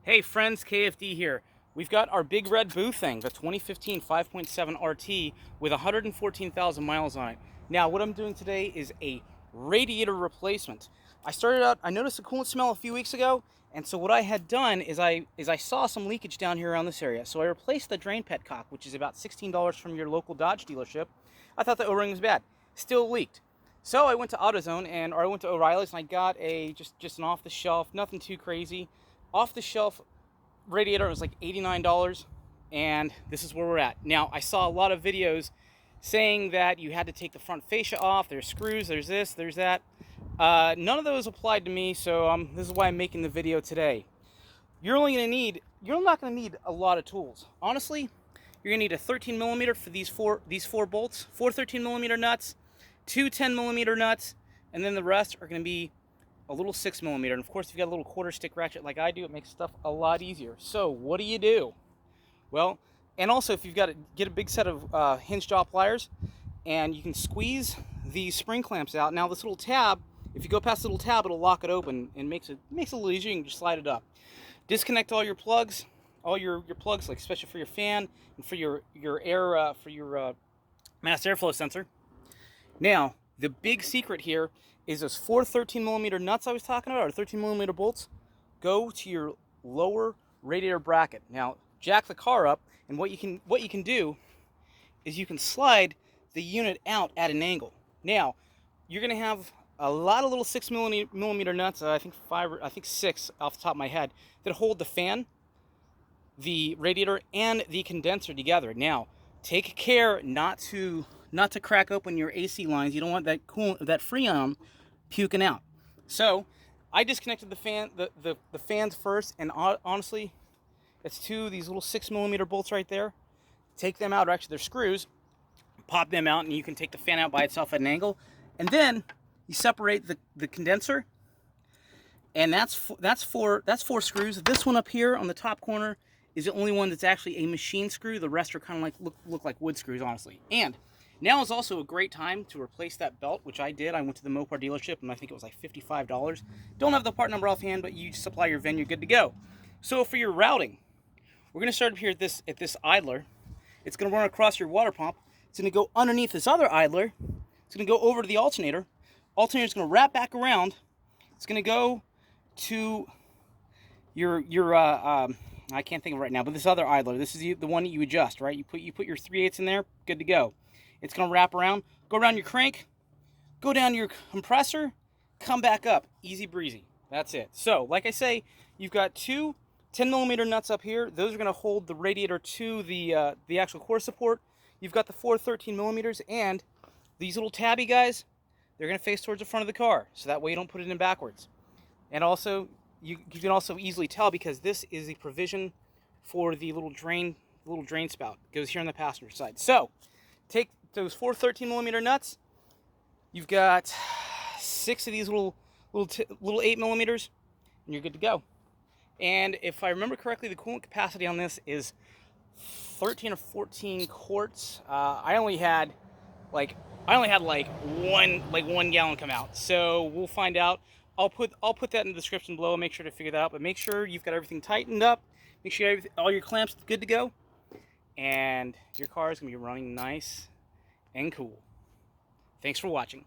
Hey friends, KFD here. We've got our big red boo thing, the 2015 5.7 RT with 114,000 miles on it. Now what I'm doing today is a radiator replacement. I noticed a coolant smell a few weeks ago, and so what I had done is I saw some leakage down here around this area. So I replaced the drain petcock, which is about $16 from your local Dodge dealership. I thought the O-ring was bad. Still leaked. So I went to AutoZone or I went to O'Reilly's and I got a just an off-the-shelf, nothing too crazy, off-the-shelf radiator. It was like $89, and this is where we're at. Now, I saw a lot of videos saying that you had to take the front fascia off. There's screws, there's this, there's that. None of those applied to me, so this is why I'm making the video today. You're not going to need a lot of tools. Honestly, you're going to need a 13 millimeter for these four bolts, four 13 millimeter nuts, two 10 millimeter nuts, and then the rest are going to be a little 6 millimeter. And of course, if you've got a little quarter stick ratchet like I do, it makes stuff a lot easier. So what do? Well, and also if you've got to get a big set of hinge jaw pliers, and you can squeeze these spring clamps out. Now this little tab, if you go past the little tab, it'll lock it open and makes it a little easier. You can just slide it up. Disconnect all your plugs, like especially for your fan and for your air mass airflow sensor. Now the big secret here is those four 13 millimeter nuts I was talking about, or 13 millimeter bolts, go to your lower radiator bracket. Now, jack the car up, and what you can do is you can slide the unit out at an angle. Now, you're going to have a lot of little 6 millimeter nuts, I think 6 off the top of my head, that hold the fan, the radiator, and the condenser together. Now, take care not to crack open your AC lines. You don't want that Freon puking out. So I disconnected the fans first, and honestly, it's these little 6 millimeter bolts right there. Take them out, or actually they're screws. Pop them out, and you can take the fan out by itself at an angle, and then you separate the condenser, and that's four screws. This one up here on the top corner is the only one that's actually a machine screw. The rest are kind of like look like wood screws, honestly. And now is also a great time to replace that belt, which I did. I went to the Mopar dealership, and I think it was like $55. Don't have the part number offhand, but you supply your VIN, you're good to go. So for your routing, we're going to start up here at this idler. It's going to run across your water pump. It's going to go underneath this other idler. It's going to go over to the alternator. Alternator is going to wrap back around. It's going to go to your I can't think of it right now, but this other idler. This is the one that you adjust, right? You put your 3/8 in there, good to go. It's going to wrap around, go around your crank, go down your compressor, come back up. Easy breezy. That's it. So, like I say, you've got two 10 millimeter nuts up here. Those are going to hold the radiator to the actual core support. You've got the four 13 millimeters, and these little tabby guys, they're going to face towards the front of the car, so that way you don't put it in backwards. And also, you can also easily tell because this is a provision for the little drain spout. It goes here on the passenger side. So, take those four 13 millimeter nuts. You've got 6 of these little 8 millimeters, and you're good to go. And if I remember correctly, the coolant capacity on this is 13 or 14 quarts. I only had like 1 gallon come out. So we'll find out. I'll put that in the description below. Make sure to figure that out. But make sure you've got everything tightened up. Make sure all your clamps are good to go, and your car is gonna be running nice and cool. Thanks for watching.